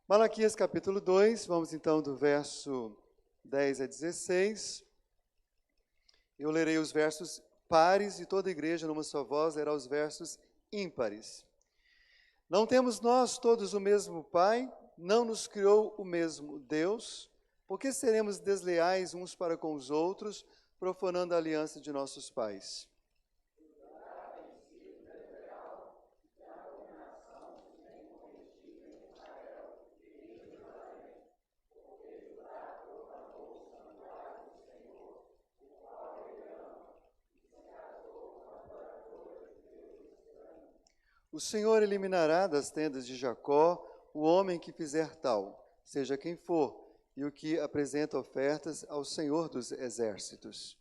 Malaquias capítulo 2, vamos então do verso 10 a 16. Eu lerei os versos pares e toda a igreja numa só voz lerá os versos ímpares. Não temos nós todos o mesmo Pai? Não nos criou o mesmo Deus? Por que seremos desleais uns para com os outros, profanando a aliança de nossos pais? O Senhor eliminará das tendas de Jacó o homem que fizer tal, seja quem for, e o que apresenta ofertas ao Senhor dos exércitos.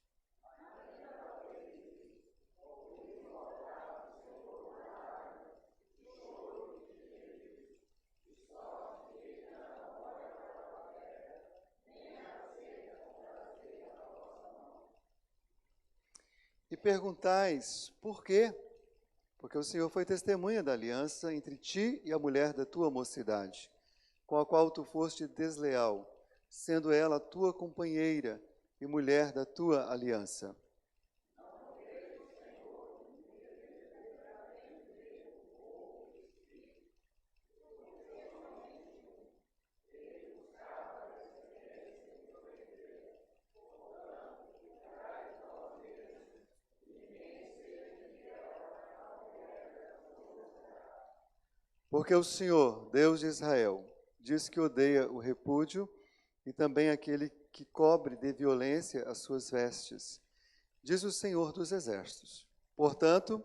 E perguntais, por quê? Porque o Senhor foi testemunha da aliança entre ti e a mulher da tua mocidade, com a qual tu foste desleal, sendo ela tua companheira e mulher da tua aliança. Porque o Senhor, Deus de Israel, diz que odeia o repúdio e também aquele que cobre de violência as suas vestes. Diz o Senhor dos exércitos. Portanto,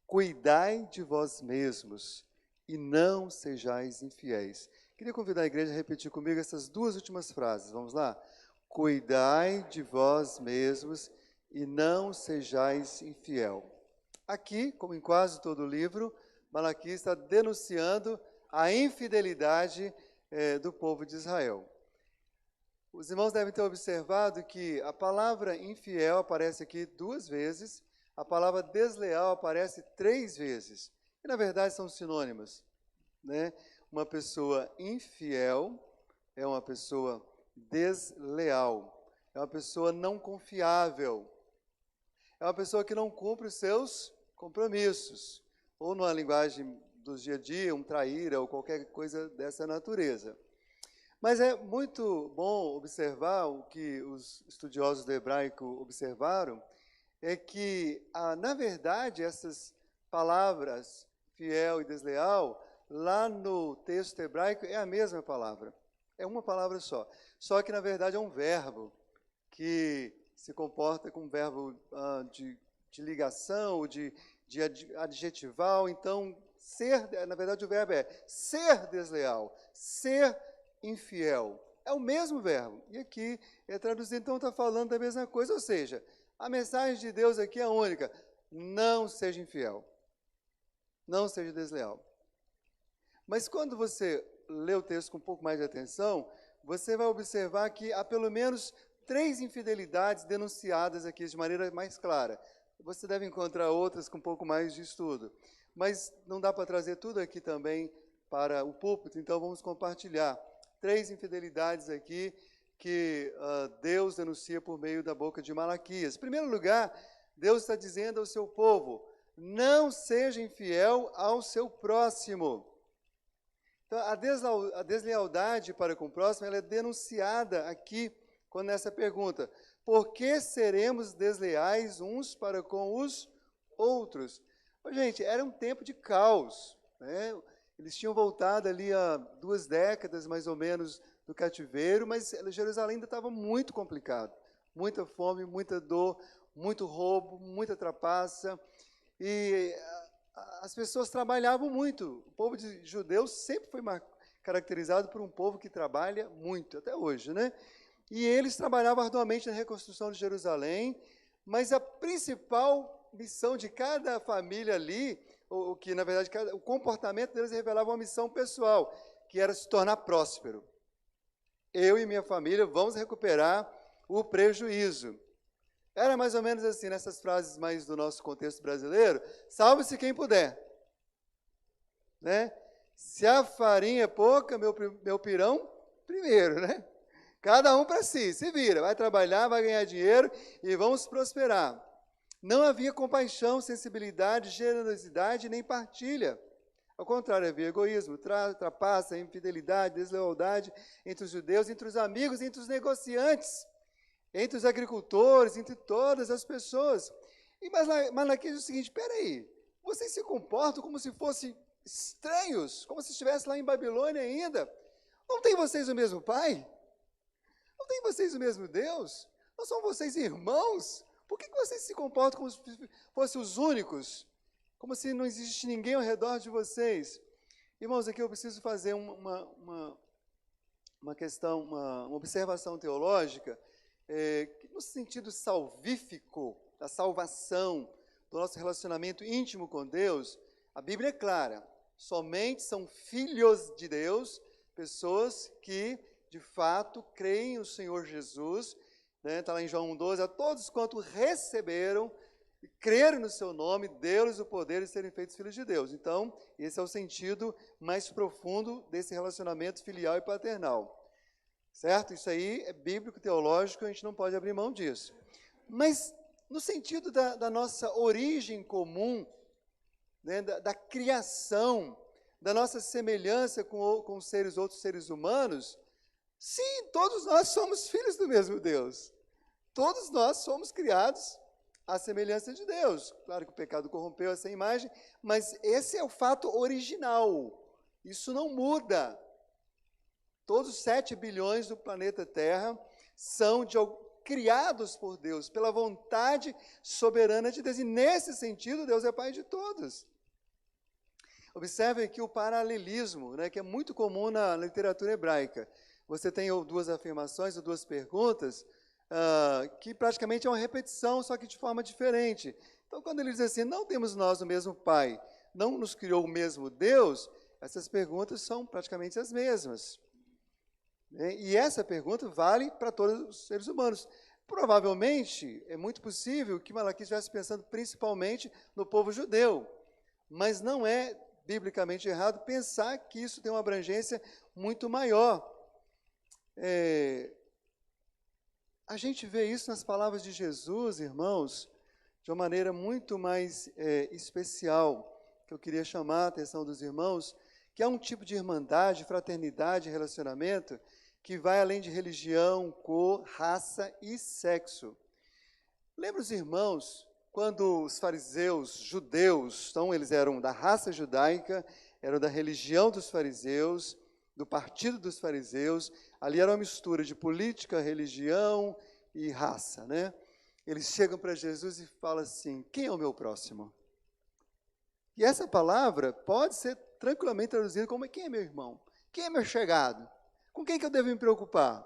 cuidai de vós mesmos e não sejais infiéis. Queria convidar a igreja a repetir comigo essas duas últimas frases. Vamos lá? Cuidai de vós mesmos e não sejais infiel. Aqui, como em quase todo o livro, Malaquias está denunciando a infidelidade do povo de Israel. Os irmãos devem ter observado que a palavra infiel aparece aqui 2 vezes, a palavra desleal aparece 3 vezes. E, na verdade, são sinônimas, né? Uma pessoa infiel é uma pessoa desleal, é uma pessoa não confiável, é uma pessoa que não cumpre os seus compromissos, ou numa linguagem do dia a dia, um traíra ou qualquer coisa dessa natureza. Mas é muito bom observar o que os estudiosos do hebraico observaram, é que, na verdade, essas palavras, fiel e desleal, lá no texto hebraico é a mesma palavra. É uma palavra só. Só que, na verdade, é um verbo que se comporta como um verbo de ligação, de adjetival. Então, ser, na verdade, o verbo é ser desleal, ser infiel. É o mesmo verbo. E aqui é traduzido, então está falando da mesma coisa. Ou seja, a mensagem de Deus aqui é única. Não seja infiel. Não seja desleal. Mas quando você lê o texto com um pouco mais de atenção, você vai observar que há pelo menos 3 infidelidades denunciadas aqui de maneira mais clara. Você deve encontrar outras com um pouco mais de estudo. Mas não dá para trazer tudo aqui também para o púlpito, então vamos compartilhar 3 infidelidades aqui que Deus denuncia por meio da boca de Malaquias. Em primeiro lugar, Deus está dizendo ao seu povo, não seja infiel ao seu próximo. Então, a deslealdade para com o próximo ela é denunciada aqui, quando nessa pergunta, por que seremos desleais uns para com os outros? Gente, era um tempo de caos, né? Eles tinham voltado ali há 2 décadas, mais ou menos, do cativeiro, mas Jerusalém ainda estava muito complicado. Muita fome, muita dor, muito roubo, muita trapaça. E as pessoas trabalhavam muito. O povo de judeus sempre foi caracterizado por um povo que trabalha muito, até hoje, né? E eles trabalhavam arduamente na reconstrução de Jerusalém, mas a principal missão de cada família ali, o que na verdade o comportamento deles revelava uma missão pessoal, que era se tornar próspero. Eu e minha família vamos recuperar o prejuízo. Era mais ou menos assim, nessas frases mais do nosso contexto brasileiro, salve-se quem puder. Né? Se a farinha é pouca, meu pirão primeiro, né? Cada um para si, se vira, vai trabalhar, vai ganhar dinheiro e vamos prosperar. Não havia compaixão, sensibilidade, generosidade nem partilha. Ao contrário, havia egoísmo, trapaça, infidelidade, deslealdade entre os judeus, entre os amigos, entre os negociantes, entre os agricultores, entre todas as pessoas. E Malaquias diz o seguinte, peraí, vocês se comportam como se fossem estranhos, como se estivessem lá em Babilônia ainda. Não tem vocês o mesmo Pai? Não tem vocês o mesmo Deus? Não são vocês irmãos? Por que vocês se comportam como se fossem os únicos? Como se não existe ninguém ao redor de vocês? Irmãos, aqui eu preciso fazer uma questão, uma observação teológica, no sentido salvífico, da salvação, do nosso relacionamento íntimo com Deus. A Bíblia é clara, somente são filhos de Deus, pessoas que, de fato, creem no Senhor Jesus, né? Está lá em João 1,12, a todos quanto receberam e creram no seu nome, deu-lhes o poder de serem feitos filhos de Deus. Então, esse é o sentido mais profundo desse relacionamento filial e paternal. Certo? Isso aí é bíblico, teológico, a gente não pode abrir mão disso. Mas, no sentido da nossa origem comum, né, da criação, da nossa semelhança com outros seres humanos, sim, todos nós somos filhos do mesmo Deus. Todos nós somos criados à semelhança de Deus. Claro que o pecado corrompeu essa imagem, mas esse é o fato original. Isso não muda. Todos os 7 bilhões do planeta Terra são criados por Deus, pela vontade soberana de Deus. E nesse sentido, Deus é Pai de todos. Observe aqui o paralelismo, né, que é muito comum na literatura hebraica. Você tem duas afirmações ou duas perguntas, que praticamente é uma repetição, só que de forma diferente. Então, quando ele diz assim, não temos nós o mesmo Pai, não nos criou o mesmo Deus, essas perguntas são praticamente as mesmas. E essa pergunta vale para todos os seres humanos. Provavelmente, é muito possível que Malaquias estivesse pensando principalmente no povo judeu, mas não é biblicamente errado pensar que isso tem uma abrangência muito maior. A gente vê isso nas palavras de Jesus, irmãos, de uma maneira muito mais especial, que eu queria chamar a atenção dos irmãos, que é um tipo de irmandade, fraternidade, relacionamento, que vai além de religião, cor, raça e sexo. Lembra os irmãos, quando os fariseus judeus, então eles eram da raça judaica, eram da religião dos fariseus, do partido dos fariseus, ali era uma mistura de política, religião e raça, né? Eles chegam para Jesus e falam assim, quem é o meu próximo? E essa palavra pode ser tranquilamente traduzida como, quem é meu irmão? Quem é meu chegado? Com quem que eu devo me preocupar?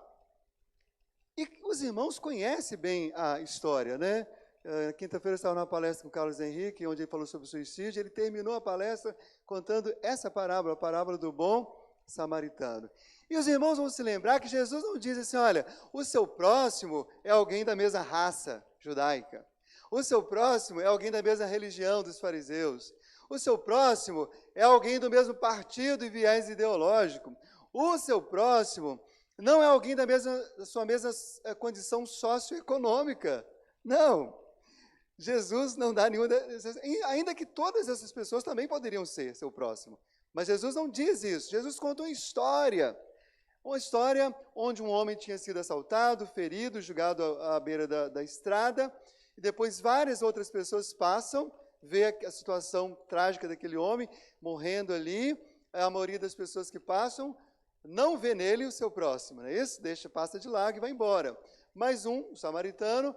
E os irmãos conhecem bem a história, né? Quinta-feira eu estava numa palestra com o Carlos Henrique, onde ele falou sobre suicídio, ele terminou a palestra contando essa parábola, a parábola do bom samaritano. E os irmãos vão se lembrar que Jesus não diz assim, olha, o seu próximo é alguém da mesma raça judaica. O seu próximo é alguém da mesma religião dos fariseus. O seu próximo é alguém do mesmo partido e viés ideológico. O seu próximo não é alguém da sua mesma condição socioeconômica. Não. Jesus não dá nenhuma... Ainda que todas essas pessoas também poderiam ser seu próximo. Mas Jesus não diz isso. Jesus conta uma história onde um homem tinha sido assaltado, ferido, jogado à beira da estrada, e depois várias outras pessoas passam, vê a situação trágica daquele homem, morrendo ali, a maioria das pessoas que passam, não vê nele o seu próximo, não é isso? Passa de largo e vai embora. Mas o samaritano,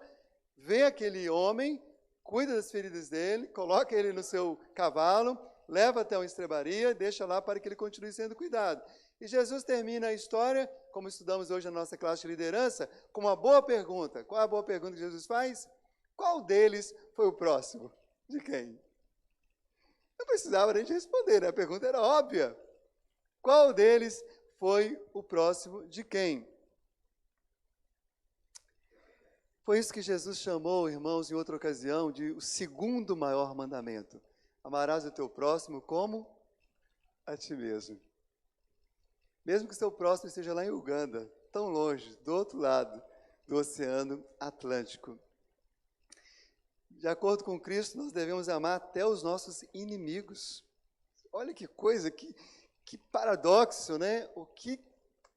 vê aquele homem, cuida das feridas dele, coloca ele no seu cavalo, leva até uma estrebaria, deixa lá para que ele continue sendo cuidado. E Jesus termina a história, como estudamos hoje na nossa classe de liderança, com uma boa pergunta. Qual é a boa pergunta que Jesus faz? Qual deles foi o próximo? De quem? Não precisava nem de responder, né? A pergunta era óbvia. Qual deles foi o próximo de quem? Foi isso que Jesus chamou, irmãos, em outra ocasião, de o segundo maior mandamento. Amarás o teu próximo como a ti mesmo. Mesmo que seu próximo esteja lá em Uganda, tão longe, do outro lado do Oceano Atlântico. De acordo com Cristo, nós devemos amar até os nossos inimigos. Olha que coisa, que paradoxo, né? O que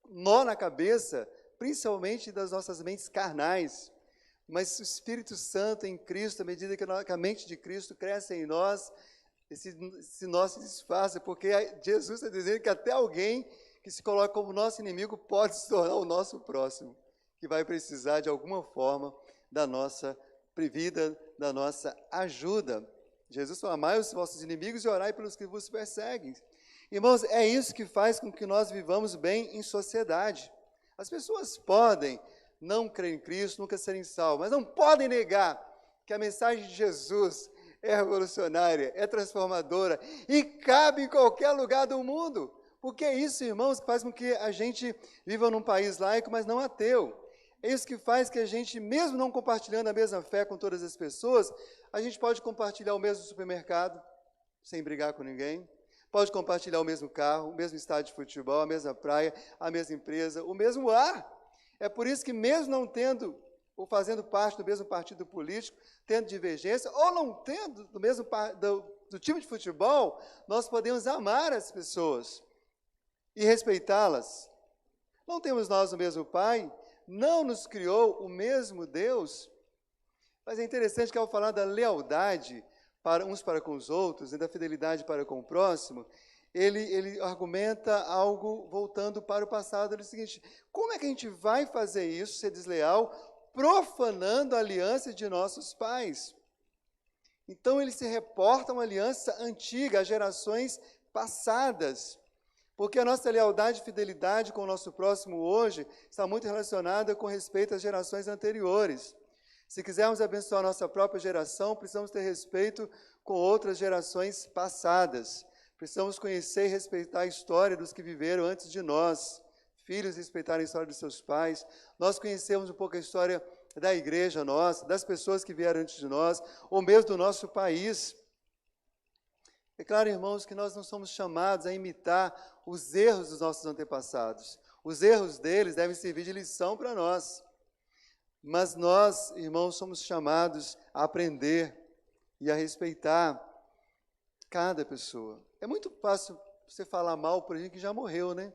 nó na cabeça, principalmente das nossas mentes carnais. Mas o Espírito Santo em Cristo, à medida que a mente de Cristo cresce em nós, esse nó se desfaça, porque Jesus está dizendo que até alguém que se coloca como nosso inimigo pode se tornar o nosso próximo, que vai precisar de alguma forma da nossa vida, da nossa ajuda. Jesus falou: amai os vossos inimigos e orai pelos que vos perseguem. Irmãos, é isso que faz com que nós vivamos bem em sociedade. As pessoas podem não crer em Cristo, nunca serem salvos, mas não podem negar que a mensagem de Jesus é revolucionária, é transformadora e cabe em qualquer lugar do mundo. Porque é isso, irmãos, que faz com que a gente viva num país laico, mas não ateu. É isso que faz que a gente, mesmo não compartilhando a mesma fé com todas as pessoas, a gente pode compartilhar o mesmo supermercado, sem brigar com ninguém, pode compartilhar o mesmo carro, o mesmo estádio de futebol, a mesma praia, a mesma empresa, o mesmo ar. É por isso que mesmo não tendo ou fazendo parte do mesmo partido político, tendo divergência, ou não tendo do time de futebol, nós podemos amar as pessoas e respeitá-las. Não temos nós o mesmo Pai? Não nos criou o mesmo Deus? Mas é interessante que ao falar da lealdade uns para com os outros e da fidelidade para com o próximo, ele argumenta algo voltando para o passado. Ele diz o seguinte: como é que a gente vai fazer isso, ser desleal, profanando a aliança de nossos pais? Então ele se reporta a uma aliança antiga, a gerações passadas. Porque a nossa lealdade e fidelidade com o nosso próximo hoje está muito relacionada com respeito às gerações anteriores. Se quisermos abençoar a nossa própria geração, precisamos ter respeito com outras gerações passadas. Precisamos conhecer e respeitar a história dos que viveram antes de nós. Filhos respeitarem a história dos seus pais. Nós conhecemos um pouco a história da igreja nossa, das pessoas que vieram antes de nós, ou mesmo do nosso país. É claro, irmãos, que nós não somos chamados a imitar os erros dos nossos antepassados. Os erros deles devem servir de lição para nós. Mas nós, irmãos, somos chamados a aprender e a respeitar cada pessoa. É muito fácil você falar mal por gente que já morreu, né?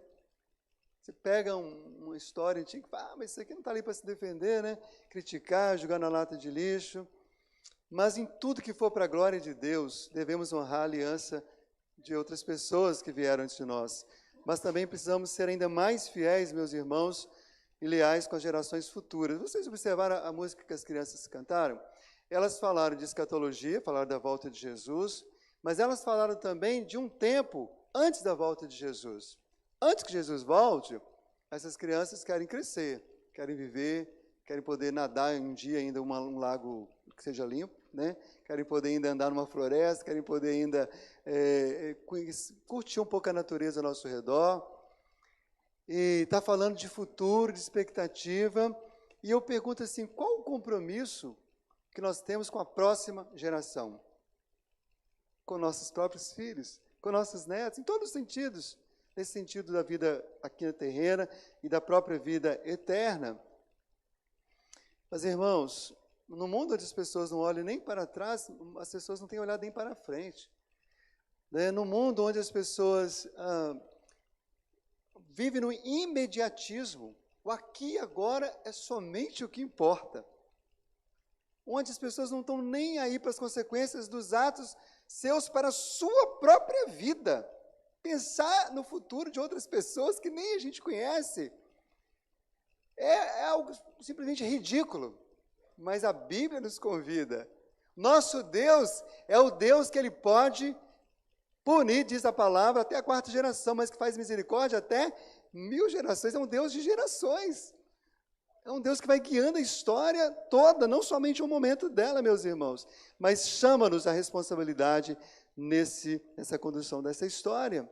Você pega uma história antiga e fala: mas isso aqui não está ali para se defender, né? Criticar, jogar na lata de lixo. Mas em tudo que for para a glória de Deus, devemos honrar a aliança de outras pessoas que vieram antes de nós. Mas também precisamos ser ainda mais fiéis, meus irmãos, e leais com as gerações futuras. Vocês observaram a música que as crianças cantaram? Elas falaram de escatologia, falaram da volta de Jesus, mas elas falaram também de um tempo antes da volta de Jesus. Antes que Jesus volte, essas crianças querem crescer, querem viver, querem poder nadar um dia ainda um lago que seja limpo, né? Querem poder ainda andar numa floresta, querem poder ainda curtir um pouco a natureza ao nosso redor. E está falando de futuro, de expectativa. E eu pergunto assim: qual o compromisso que nós temos com a próxima geração? Com nossos próprios filhos, com nossos netos, em todos os sentidos. Nesse sentido da vida aqui na terrena e da própria vida eterna. Mas, irmãos, no mundo onde as pessoas não olham nem para trás, as pessoas não têm olhado nem para frente. No mundo onde as pessoas vivem no imediatismo, o aqui e agora é somente o que importa. Onde as pessoas não estão nem aí para as consequências dos atos seus para a sua própria vida. Pensar no futuro de outras pessoas que nem a gente conhece é algo simplesmente ridículo. Mas a Bíblia nos convida. Nosso Deus é o Deus que Ele pode punir, diz a palavra, até a 4ª geração, mas que faz misericórdia até 1000 gerações. É um Deus de gerações. É um Deus que vai guiando a história toda, não somente um momento dela, meus irmãos, mas chama-nos a responsabilidade nessa condução dessa história.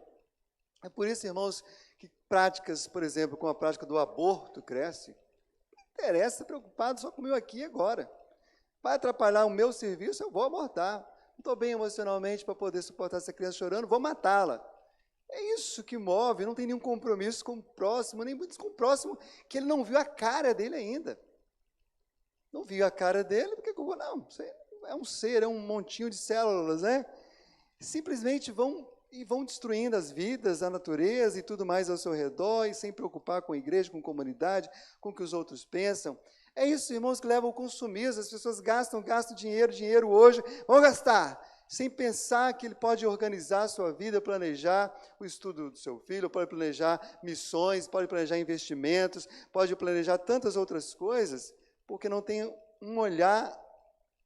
É por isso, irmãos, que práticas, por exemplo, como a prática do aborto cresce. Não interessa, preocupado só com o meu aqui e agora. Vai atrapalhar o meu serviço, eu vou abortar. Não estou bem emocionalmente para poder suportar essa criança chorando, vou matá-la. É isso que move, não tem nenhum compromisso com o próximo, nem muito com o próximo, que ele não viu a cara dele ainda. Não viu a cara dele, porque não, você é um ser, é um montinho de células, né? Simplesmente vão destruindo as vidas, a natureza e tudo mais ao seu redor, e sem preocupar com a igreja, com a comunidade, com o que os outros pensam. É isso, irmãos, que leva ao consumismo. As pessoas gastam dinheiro hoje, vão gastar, sem pensar que ele pode organizar a sua vida, planejar o estudo do seu filho, pode planejar missões, pode planejar investimentos, pode planejar tantas outras coisas, porque não tem um olhar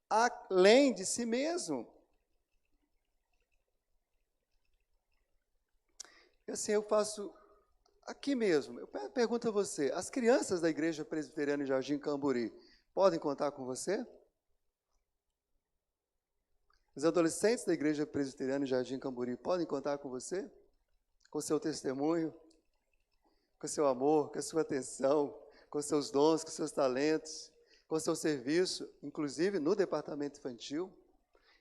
além de si mesmo. E assim, eu faço aqui mesmo, eu pergunto a você, as crianças da Igreja Presbiteriana em Jardim Camburi podem contar com você? Os adolescentes da Igreja Presbiteriana em Jardim Camburi podem contar com você? Com o seu testemunho, com o seu amor, com a sua atenção, com os seus dons, com os seus talentos, com o seu serviço, inclusive no departamento infantil.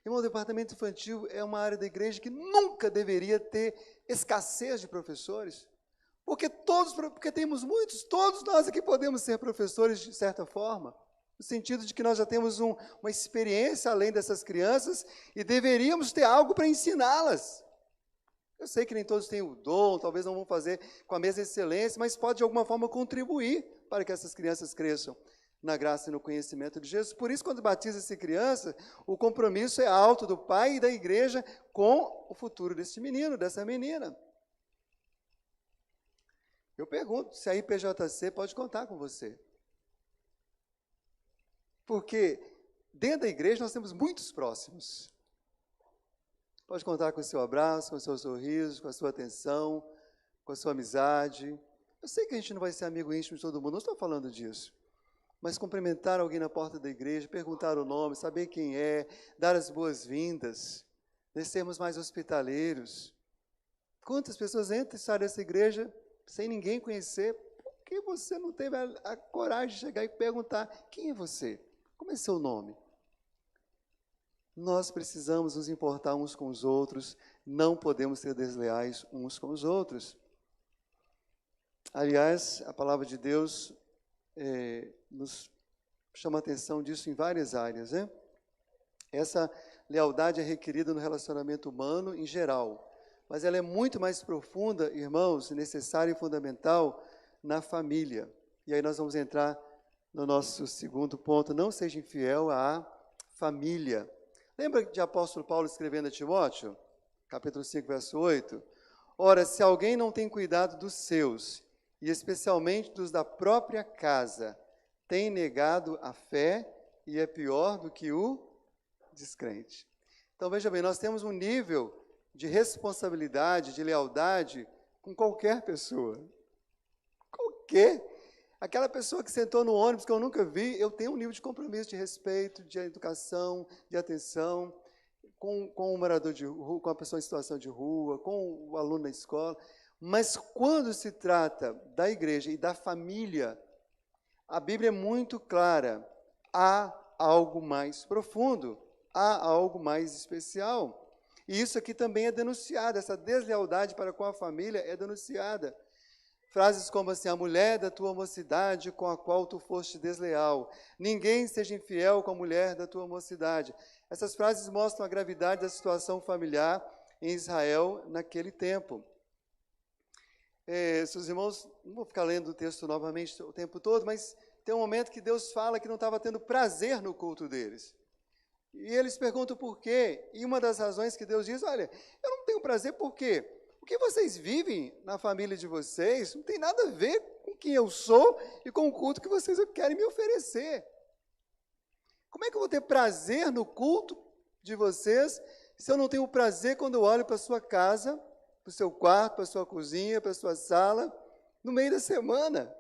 Irmão, o departamento infantil é uma área da igreja que nunca deveria ter escassez de professores, porque temos muitos, todos nós aqui podemos ser professores de certa forma, no sentido de que nós já temos uma experiência além dessas crianças e deveríamos ter algo para ensiná-las. Eu sei que nem todos têm o dom, talvez não vão fazer com a mesma excelência, mas pode de alguma forma contribuir para que essas crianças cresçam na graça e no conhecimento de Jesus. Por isso, quando batiza-se criança, o compromisso é alto do pai e da igreja com o futuro desse menino, dessa menina. Eu pergunto se a IPJC pode contar com você. Porque dentro da igreja nós temos muitos próximos. Pode contar com o seu abraço, com o seu sorriso, com a sua atenção, com a sua amizade. Eu sei que a gente não vai ser amigo íntimo de todo mundo, não estou falando disso. Mas cumprimentar alguém na porta da igreja, perguntar o nome, saber quem é, dar as boas-vindas, sermos mais hospitaleiros. Quantas pessoas entram e saem dessa igreja sem ninguém conhecer? Por que você não teve a coragem de chegar e perguntar, quem é você? Como é seu nome? Nós precisamos nos importar uns com os outros, não podemos ser desleais uns com os outros. Aliás, a palavra de Deus nos chama a atenção disso em várias áreas, né? Essa lealdade é requerida no relacionamento humano em geral, mas ela é muito mais profunda, irmãos, necessária e fundamental na família. E aí nós vamos entrar no nosso segundo ponto, não seja infiel à família. Lembra de apóstolo Paulo escrevendo a Timóteo? Capítulo 5, verso 8. Ora, se alguém não tem cuidado dos seus, e especialmente dos da própria casa, tem negado a fé e é pior do que o descrente. Então, veja bem, nós temos um nível de responsabilidade, de lealdade com qualquer pessoa. Qualquer. Aquela pessoa que sentou no ônibus que eu nunca vi, eu tenho um nível de compromisso, de respeito, de educação, de atenção, com o morador de rua, com a pessoa em situação de rua, com o aluno na escola. Mas quando se trata da igreja e da família, a Bíblia é muito clara. Há algo mais profundo, há algo mais especial. E isso aqui também é denunciado, essa deslealdade para com a família é denunciada. Frases como assim, a mulher da tua mocidade com a qual tu foste desleal. Ninguém seja infiel com a mulher da tua mocidade. Essas frases mostram a gravidade da situação familiar em Israel naquele tempo. Seus irmãos, não vou ficar lendo o texto novamente o tempo todo, mas tem um momento que Deus fala que não estava tendo prazer no culto deles. E eles perguntam por quê. E uma das razões que Deus diz, olha, eu não tenho prazer por quê? O que vocês vivem na família de vocês não tem nada a ver com quem eu sou e com o culto que vocês querem me oferecer. Como é que eu vou ter prazer no culto de vocês se eu não tenho prazer quando eu olho para a sua casa, para o seu quarto, para a sua cozinha, para a sua sala, no meio da semana?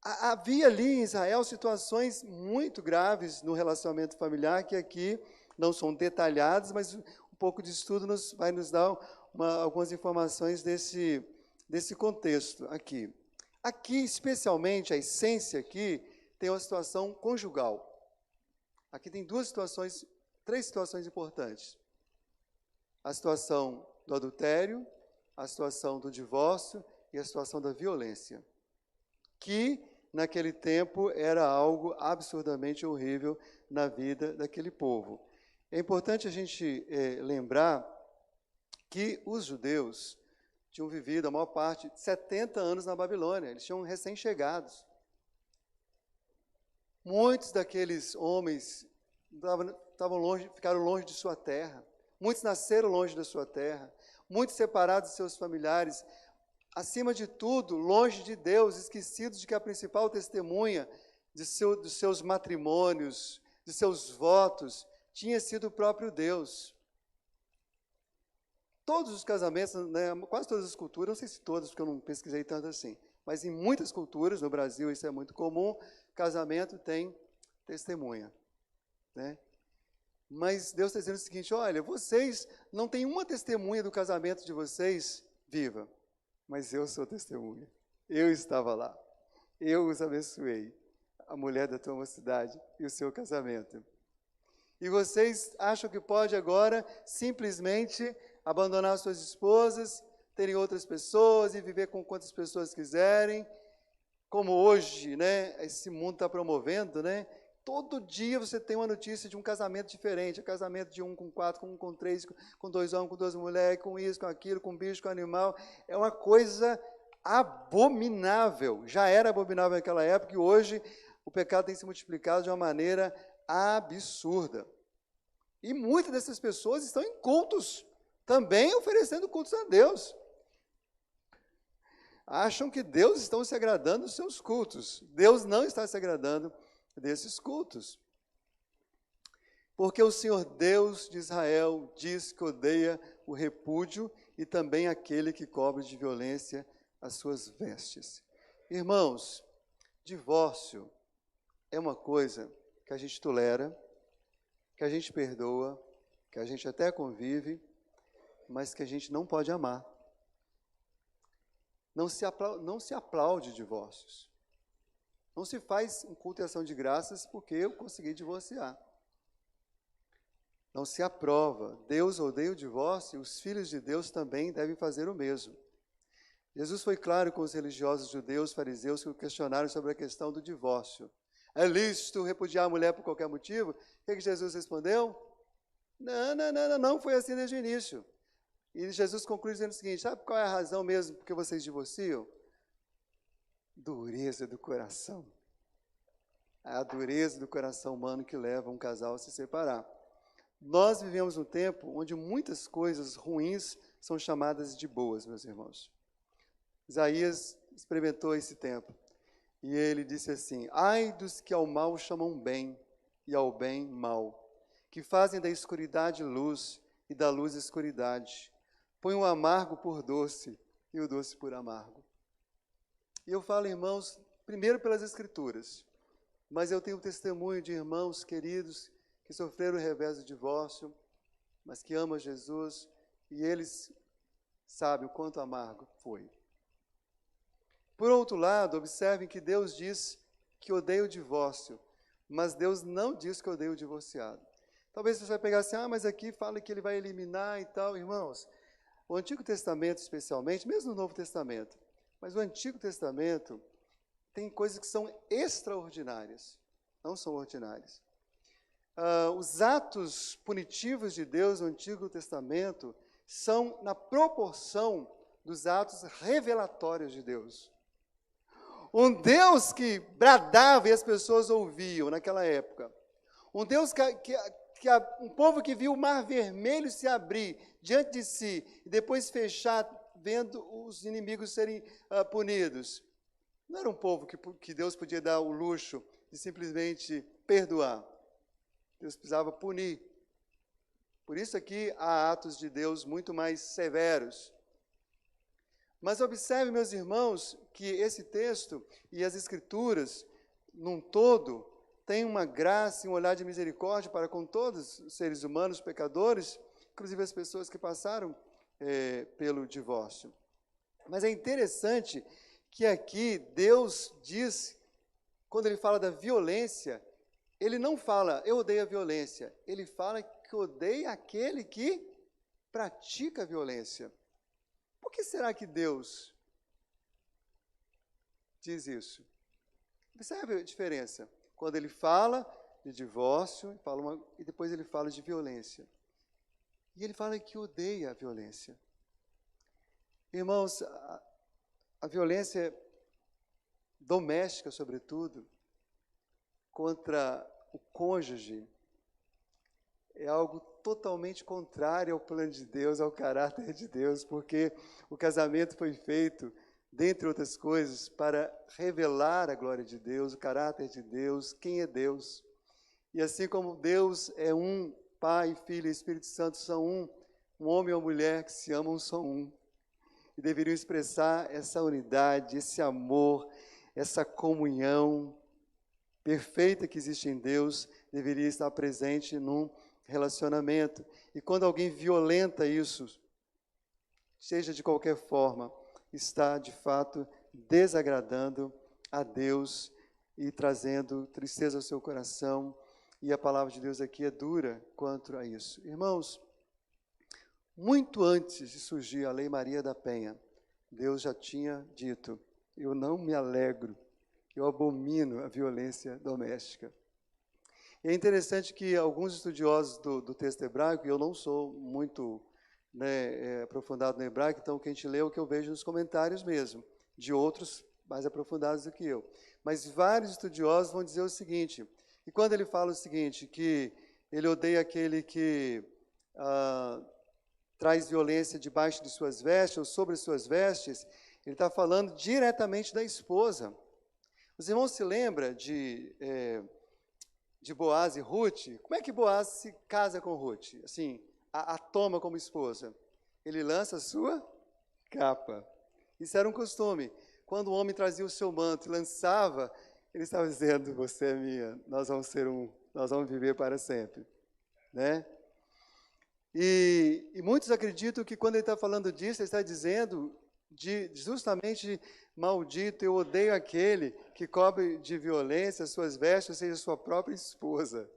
Havia ali em Israel situações muito graves no relacionamento familiar, que aqui não são detalhadas, mas um pouco de estudo vai nos dar algumas informações desse contexto aqui. Aqui, especialmente, a essência aqui, tem uma situação conjugal. Aqui tem três situações importantes. a situação do adultério, a situação do divórcio e a situação da violência, que naquele tempo era algo absurdamente horrível na vida daquele povo. É importante a gente lembrar que os judeus tinham vivido a maior parte, 70 anos na Babilônia, eles tinham recém-chegados. Muitos daqueles homens ficaram longe de sua terra, muitos nasceram longe da sua terra, muitos separados de seus familiares, acima de tudo, longe de Deus, esquecidos de que a principal testemunha dos seus matrimônios, de seus votos, tinha sido o próprio Deus. Todos os casamentos, né, quase todas as culturas, não sei se todas, porque eu não pesquisei tanto assim, mas em muitas culturas, no Brasil isso é muito comum, casamento tem testemunha, né? Mas Deus está dizendo o seguinte, olha, vocês não têm uma testemunha do casamento de vocês viva, mas eu sou testemunha. Eu estava lá. Eu os abençoei, a mulher da tua mocidade e o seu casamento. E vocês acham que pode agora simplesmente abandonar suas esposas, terem outras pessoas e viver com quantas pessoas quiserem, como hoje, né, esse mundo está promovendo, né? Todo dia você tem uma notícia de um casamento diferente, um casamento de um com 4, com um com 3, com 2 homens, com 2 mulheres, com isso, com aquilo, com bicho, com animal. É uma coisa abominável. Já era abominável naquela época e hoje o pecado tem se multiplicado de uma maneira absurda. E muitas dessas pessoas estão em cultos, também oferecendo cultos a Deus. Acham que Deus está se agradando dos seus cultos. Deus não está se agradando desses cultos. Porque o Senhor Deus de Israel diz que odeia o repúdio e também aquele que cobre de violência as suas vestes. Irmãos, divórcio é uma coisa que a gente tolera, que a gente perdoa, que a gente até convive, mas que a gente não pode amar. Não se aplaude divórcios. Não se faz um culto e ação de graças porque eu consegui divorciar. Não se aprova. Deus odeia o divórcio e os filhos de Deus também devem fazer o mesmo. Jesus foi claro com os religiosos judeus, fariseus, que o questionaram sobre a questão do divórcio. É lícito repudiar a mulher por qualquer motivo? O que Jesus respondeu? Não foi assim desde o início. E Jesus conclui dizendo o seguinte, sabe qual é a razão mesmo porque vocês divorciam? Dureza do coração. A dureza do coração humano que leva um casal a se separar. Nós vivemos um tempo onde muitas coisas ruins são chamadas de boas, meus irmãos. Isaías experimentou esse tempo. E ele disse assim, ai dos que ao mal chamam bem e ao bem mal, que fazem da escuridade luz e da luz escuridade, põem o amargo por doce e o doce por amargo. E eu falo, irmãos, primeiro pelas Escrituras, mas eu tenho testemunho de irmãos queridos que sofreram o revés do divórcio, mas que amam Jesus, e eles sabem o quanto amargo foi. Por outro lado, observem que Deus diz que odeia o divórcio, mas Deus não diz que odeia o divorciado. Talvez você vai pegar assim, mas aqui fala que ele vai eliminar e tal. Irmãos, o Antigo Testamento especialmente, mesmo no Novo Testamento, mas o Antigo Testamento tem coisas que são extraordinárias, não são ordinárias. Os atos punitivos de Deus no Antigo Testamento são na proporção dos atos revelatórios de Deus. Um Deus que bradava e as pessoas ouviam naquela época. Um Deus um povo que viu o mar vermelho se abrir diante de si e depois fechar, vendo os inimigos serem punidos. Não era um povo que Deus podia dar o luxo de simplesmente perdoar. Deus precisava punir. Por isso aqui há atos de Deus muito mais severos. Mas observe, meus irmãos, que esse texto e as Escrituras, num todo, têm uma graça e um olhar de misericórdia para com todos os seres humanos, pecadores, inclusive as pessoas que passaram pelo divórcio. Mas é interessante que aqui Deus diz, quando ele fala da violência, ele não fala, eu odeio a violência, ele fala que odeia aquele que pratica a violência. Por que será que Deus diz isso? Observe a diferença. Quando ele fala de divórcio, e depois ele fala de violência. E ele fala que odeia a violência. Irmãos, a violência doméstica, sobretudo, contra o cônjuge, é algo totalmente contrário ao plano de Deus, ao caráter de Deus, porque o casamento foi feito, dentre outras coisas, para revelar a glória de Deus, o caráter de Deus, quem é Deus. E assim como Deus é um, Pai, Filho e Espírito Santo são um homem e uma mulher que se amam são um. E deveriam expressar essa unidade, esse amor, essa comunhão perfeita que existe em Deus, deveria estar presente num relacionamento. E quando alguém violenta isso, seja de qualquer forma, está de fato desagradando a Deus e trazendo tristeza ao seu coração. E a palavra de Deus aqui é dura quanto a isso. Irmãos, muito antes de surgir a Lei Maria da Penha, Deus já tinha dito: eu não me alegro, eu abomino a violência doméstica. E é interessante que alguns estudiosos do texto hebraico, e eu não sou muito aprofundado no hebraico, então o que a gente lê é o que eu vejo nos comentários mesmo, de outros mais aprofundados do que eu. Mas vários estudiosos vão dizer o seguinte, e quando ele fala o seguinte, que ele odeia aquele que traz violência debaixo de suas vestes, ou sobre suas vestes, ele está falando diretamente da esposa. Os irmãos se lembram de Boaz e Ruth? Como é que Boaz se casa com Ruth? Assim, a toma como esposa. Ele lança a sua capa. Isso era um costume. Quando o homem trazia o seu manto e lançava, ele estava dizendo: você é minha, nós vamos ser um, nós vamos viver para sempre. Né? E muitos acreditam que quando ele está falando disso, ele está dizendo justamente: maldito, eu odeio aquele que cobre de violência as suas vestes, ou seja, sua própria esposa,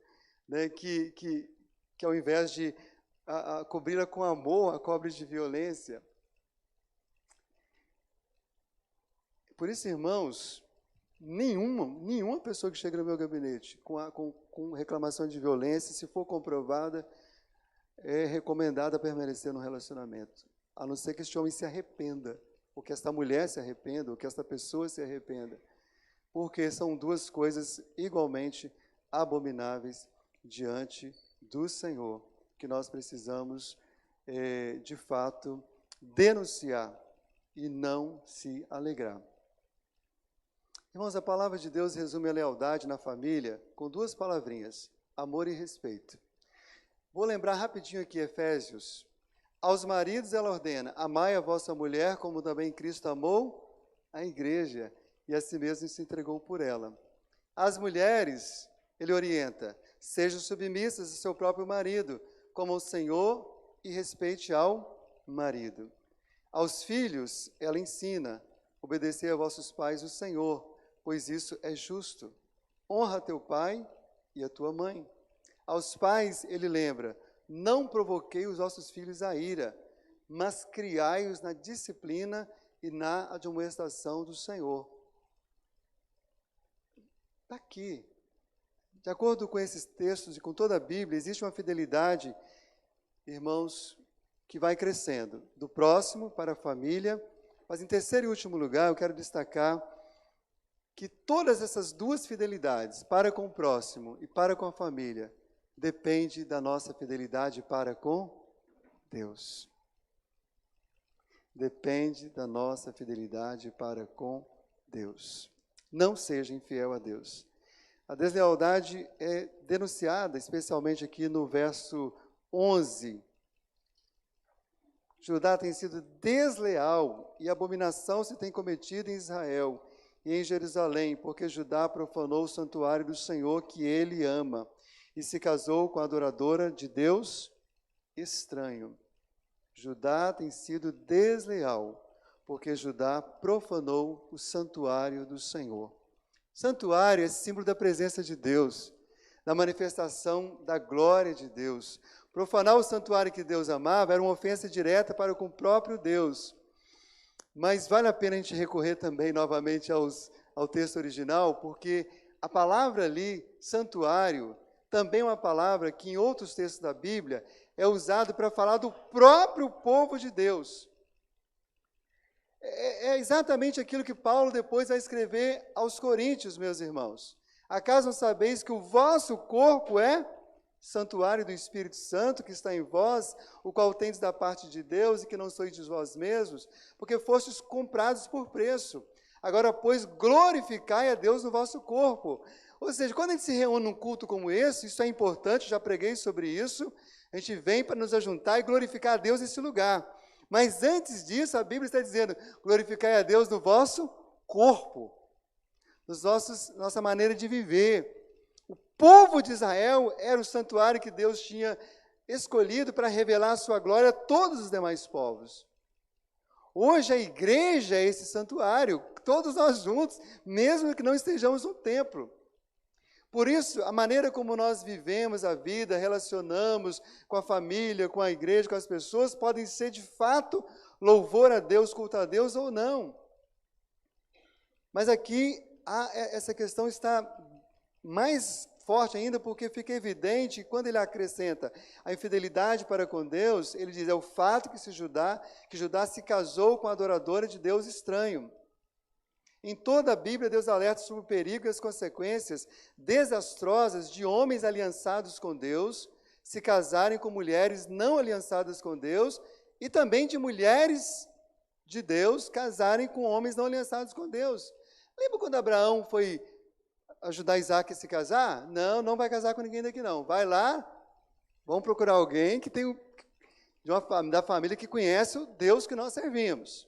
né? que ao invés de cobri-la com amor, a cobre de violência. Por isso, irmãos, nenhuma pessoa que chega no meu gabinete com reclamação de violência, se for comprovada, é recomendada permanecer no relacionamento, a não ser que este homem se arrependa, ou que esta mulher se arrependa, ou que esta pessoa se arrependa, porque são duas coisas igualmente abomináveis diante do Senhor, que nós precisamos, de fato, denunciar e não se alegrar. Irmãos, a palavra de Deus resume a lealdade na família com duas palavrinhas: amor e respeito. Vou lembrar rapidinho aqui Efésios. Aos maridos ela ordena: amai a vossa mulher como também Cristo amou a igreja e a si mesmo se entregou por ela. Às mulheres ele orienta: sejam submissas ao seu próprio marido, como ao Senhor, e respeite ao marido. Aos filhos ela ensina: obedecer a vossos pais o Senhor, pois isso é justo. Honra teu pai e a tua mãe. Aos pais ele lembra: não provoquei os vossos filhos a ira, mas criai-os na disciplina e na admoestação do Senhor. Está aqui. De acordo com esses textos e com toda a Bíblia, existe uma fidelidade, irmãos, que vai crescendo, do próximo para a família. Mas em terceiro e último lugar, eu quero destacar que todas essas duas fidelidades, para com o próximo e para com a família, depende da nossa fidelidade para com Deus. Depende da nossa fidelidade para com Deus. Não seja infiel a Deus. A deslealdade é denunciada, especialmente aqui no verso 11. Judá tem sido desleal e abominação se tem cometido em Israel e em Jerusalém, porque Judá profanou o santuário do Senhor que ele ama e se casou com a adoradora de Deus estranho. Judá tem sido desleal, porque Judá profanou o santuário do Senhor. Santuário é símbolo da presença de Deus, da manifestação da glória de Deus. Profanar o santuário que Deus amava era uma ofensa direta para com o próprio Deus. Mas vale a pena a gente recorrer também novamente ao texto original, porque a palavra ali, santuário, também é uma palavra que em outros textos da Bíblia é usado para falar do próprio povo de Deus. É exatamente aquilo que Paulo depois vai escrever aos Coríntios, meus irmãos. Acaso não sabeis que o vosso corpo é santuário do Espírito Santo que está em vós, o qual tendes da parte de Deus e que não sois de vós mesmos, porque fostes comprados por preço. Agora, pois, glorificai a Deus no vosso corpo. Ou seja, quando a gente se reúne num culto como esse, isso é importante, já preguei sobre isso, a gente vem para nos ajuntar e glorificar a Deus nesse lugar. Mas antes disso, a Bíblia está dizendo, glorificai a Deus no vosso corpo, nossa maneira de viver. O povo de Israel era o santuário que Deus tinha escolhido para revelar a sua glória a todos os demais povos. Hoje a igreja é esse santuário, todos nós juntos, mesmo que não estejamos no templo. Por isso, a maneira como nós vivemos a vida, relacionamos com a família, com a igreja, com as pessoas, podem ser de fato louvor a Deus, culto a Deus ou não. Mas aqui essa questão está mais forte ainda, porque fica evidente que quando ele acrescenta a infidelidade para com Deus, ele diz, é o fato que Judá se casou com a adoradora de Deus estranho. Em toda a Bíblia, Deus alerta sobre o perigo e as consequências desastrosas de homens aliançados com Deus se casarem com mulheres não aliançadas com Deus e também de mulheres de Deus casarem com homens não aliançados com Deus. Lembra quando Abraão foi ajudar Isaac a se casar? Não, não vai casar com ninguém daqui não. Vai lá, vamos procurar alguém que tem da família que conhece o Deus que nós servimos.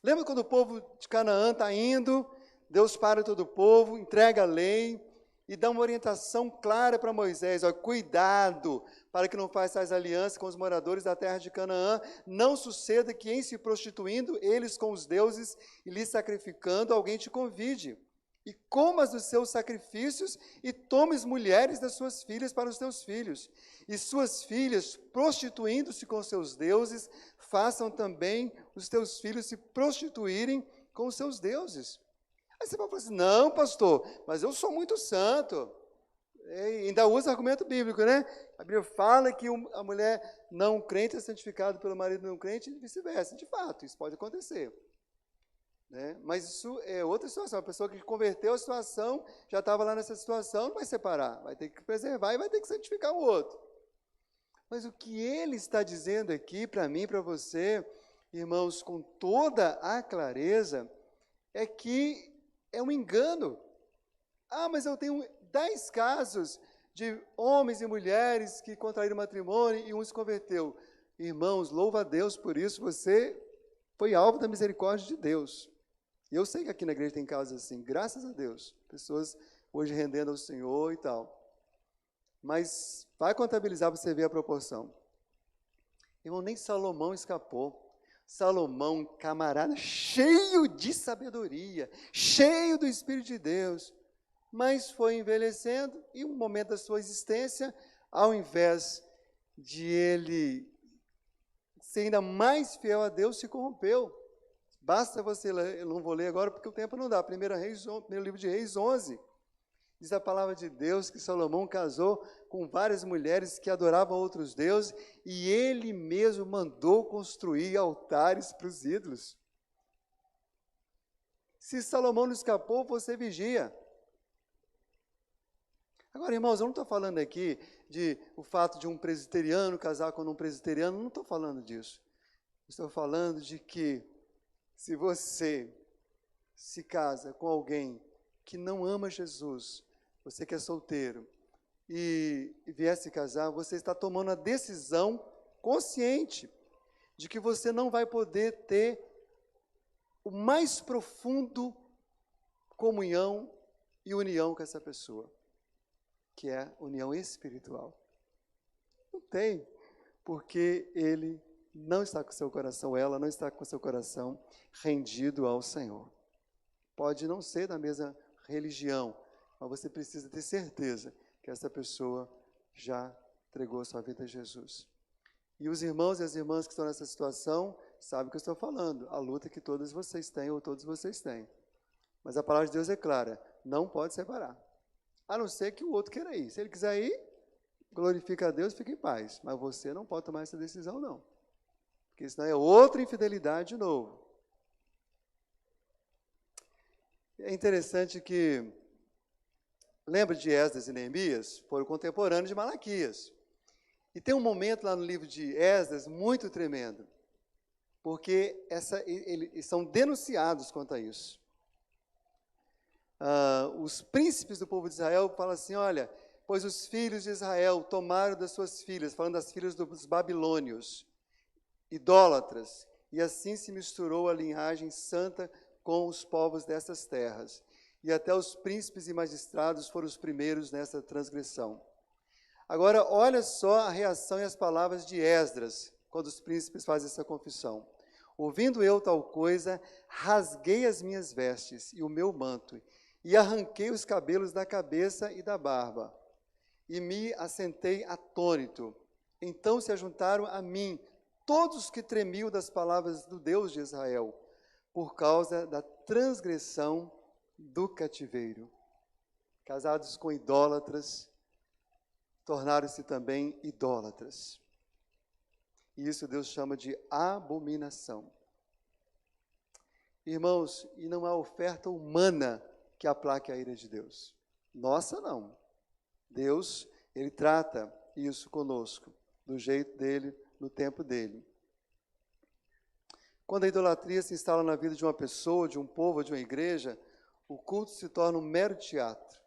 Lembra quando o povo de Canaã está indo, Deus para todo o povo, entrega a lei e dá uma orientação clara para Moisés, cuidado para que não faças aliança com os moradores da terra de Canaã, não suceda que em se prostituindo eles com os deuses e lhes sacrificando, alguém te convide. E comas dos seus sacrifícios e tomes mulheres das suas filhas para os teus filhos. E suas filhas, prostituindo-se com seus deuses, façam também os teus filhos se prostituírem com os seus deuses. Aí você vai falar assim, não, pastor, mas eu sou muito santo. E ainda usa argumento bíblico, né? A Bíblia fala que a mulher não crente é santificada pelo marido não crente e vice-versa. De fato, isso pode acontecer. Né? Mas isso é outra situação. A pessoa que converteu a situação, já estava lá nessa situação, não vai separar, vai ter que preservar e vai ter que santificar o outro. Mas o que ele está dizendo aqui para mim, para você, irmãos, com toda a clareza, é que é um engano. Mas eu tenho 10 casos de homens e mulheres que contraíram matrimônio e um se converteu. Irmãos, louva a Deus por isso, você foi alvo da misericórdia de Deus. E eu sei que aqui na igreja tem casos assim, graças a Deus, pessoas hoje rendendo ao Senhor e tal. Mas vai contabilizar para você ver a proporção. Irmão, nem Salomão escapou. Salomão, camarada, cheio de sabedoria, cheio do Espírito de Deus, mas foi envelhecendo e um momento da sua existência, ao invés de ele ser ainda mais fiel a Deus, se corrompeu. Basta você ler, eu não vou ler agora porque o tempo não dá. Primeiro livro de Reis 11, diz a palavra de Deus que Salomão casou com várias mulheres que adoravam outros deuses e ele mesmo mandou construir altares para os ídolos. Se Salomão não escapou, você vigia. Agora, irmãos, eu não estou falando aqui de o fato de um presbiteriano casar com um presbiteriano, não estou falando disso. Estou falando de que se você se casa com alguém que não ama Jesus, você que é solteiro, e vier se casar, você está tomando a decisão consciente de que você não vai poder ter o mais profundo comunhão e união com essa pessoa, que é a união espiritual. Não tem, porque ele não está com seu coração, ela não está com seu coração rendido ao Senhor. Pode não ser da mesma religião, mas você precisa ter certeza que essa pessoa já entregou a sua vida a Jesus. E os irmãos e as irmãs que estão nessa situação sabem o que eu estou falando, a luta que todos vocês têm ou todos vocês têm. Mas a palavra de Deus é clara, não pode separar. A não ser que o outro queira ir. Se ele quiser ir, glorifica a Deus, fica em paz. Mas você não pode tomar essa decisão, não. Porque senão é outra infidelidade de novo. É interessante que, lembra de Esdras e Neemias? Foram contemporâneos de Malaquias. E tem um momento lá no livro de Esdras muito tremendo, porque eles são denunciados quanto a isso. Os príncipes do povo de Israel falam assim, olha, pois os filhos de Israel tomaram das suas filhas, falando das filhas dos babilônios, idólatras, e assim se misturou a linhagem santa com os povos dessas terras. E até os príncipes e magistrados foram os primeiros nessa transgressão. Agora, olha só a reação e as palavras de Esdras, quando os príncipes fazem essa confissão. Ouvindo eu tal coisa, rasguei as minhas vestes e o meu manto, e arranquei os cabelos da cabeça e da barba, e me assentei atônito. Então se ajuntaram a mim todos os que tremiam das palavras do Deus de Israel, por causa da transgressão do cativeiro. Casados com idólatras, tornaram-se também idólatras. E isso Deus chama de abominação. Irmãos, e não há oferta humana que aplaque a ira de Deus. Nossa, não. Deus, Ele trata isso conosco, do jeito dEle, no tempo dEle. Quando a idolatria se instala na vida de uma pessoa, de um povo, de uma igreja, o culto se torna um mero teatro.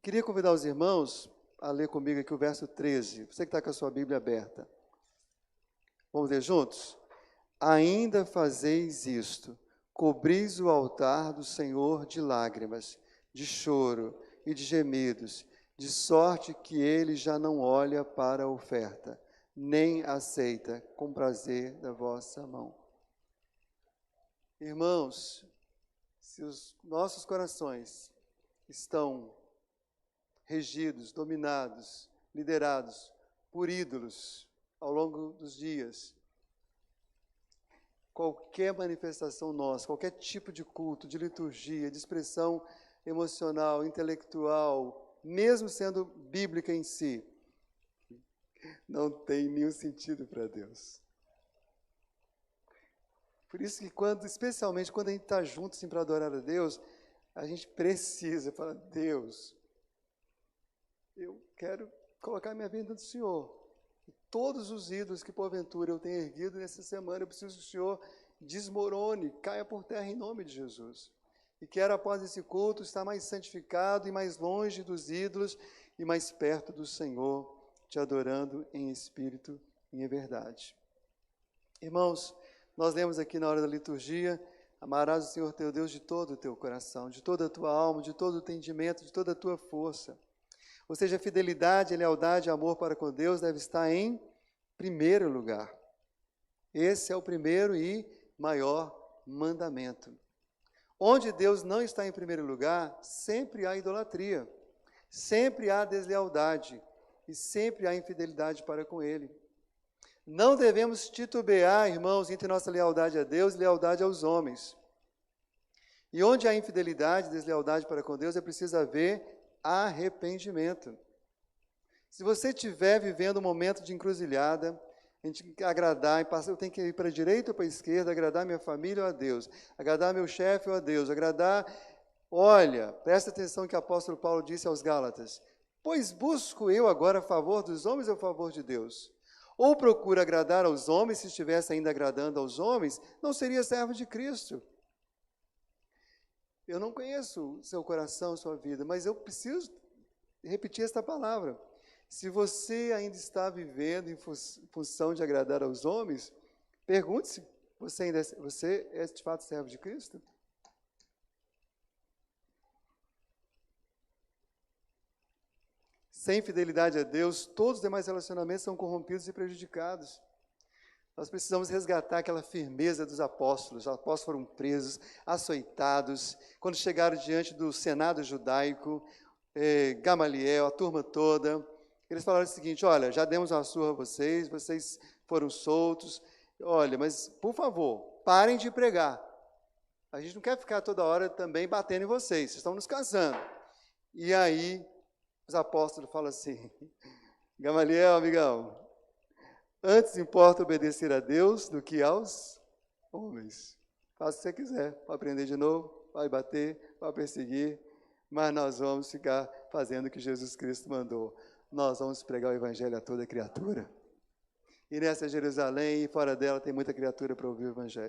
Queria convidar os irmãos a ler comigo aqui o verso 13. Você que está com a sua Bíblia aberta. Vamos ler juntos? Ainda fazeis isto, cobris o altar do Senhor de lágrimas, de choro e de gemidos, de sorte que ele já não olha para a oferta, nem aceita com prazer da vossa mão. Irmãos, se os nossos corações estão regidos, dominados, liderados por ídolos ao longo dos dias, qualquer manifestação nossa, qualquer tipo de culto, de liturgia, de expressão emocional, intelectual, mesmo sendo bíblica em si, não tem nenhum sentido para Deus. Por isso que especialmente quando a gente está junto assim, para adorar a Deus, a gente precisa falar, Deus, eu quero colocar minha vida no Senhor. E todos os ídolos que porventura eu tenho erguido nessa semana, eu preciso que o Senhor desmorone, caia por terra em nome de Jesus. E quero após esse culto estar mais santificado e mais longe dos ídolos e mais perto do Senhor, te adorando em espírito e em verdade. Irmãos, nós lemos aqui na hora da liturgia, amarás o Senhor teu Deus de todo o teu coração, de toda a tua alma, de todo o entendimento, de toda a tua força. Ou seja, a fidelidade, a lealdade, o amor para com Deus deve estar em primeiro lugar. Esse é o primeiro e maior mandamento. Onde Deus não está em primeiro lugar, sempre há idolatria, sempre há deslealdade e sempre há infidelidade para com Ele. Não devemos titubear, irmãos, entre nossa lealdade a Deus e lealdade aos homens. E onde há infidelidade, deslealdade para com Deus, é preciso haver arrependimento. Se você estiver vivendo um momento de encruzilhada, a gente tem que agradar, eu tenho que ir para a direita ou para a esquerda, agradar minha família ou a Deus, agradar meu chefe ou a Deus, olha, presta atenção que o apóstolo Paulo disse aos Gálatas, pois busco eu agora a favor dos homens ou a favor de Deus? Ou procuro agradar aos homens, se estivesse ainda agradando aos homens, não seria servo de Cristo. Eu não conheço seu coração, sua vida, mas eu preciso repetir esta palavra. Se você ainda está vivendo em função de agradar aos homens, pergunte-se, você é de fato servo de Cristo? Sem fidelidade a Deus, todos os demais relacionamentos são corrompidos e prejudicados. Nós precisamos resgatar aquela firmeza dos apóstolos. Os apóstolos foram presos, açoitados. Quando chegaram diante do Senado judaico, Gamaliel, a turma toda, Eles falaram o seguinte: olha, já demos uma surra a vocês, vocês foram soltos, olha, mas por favor, parem de pregar. A gente não quer ficar toda hora também batendo em vocês estão nos cansando. E aí, os apóstolos falam assim: Gamaliel, amigão, antes importa obedecer a Deus do que aos homens. Faça o que você quiser, para aprender de novo, vai bater, vai perseguir, mas nós vamos ficar fazendo o que Jesus Cristo mandou. Nós vamos pregar o evangelho a toda criatura. E nessa Jerusalém e fora dela tem muita criatura para ouvir o evangelho.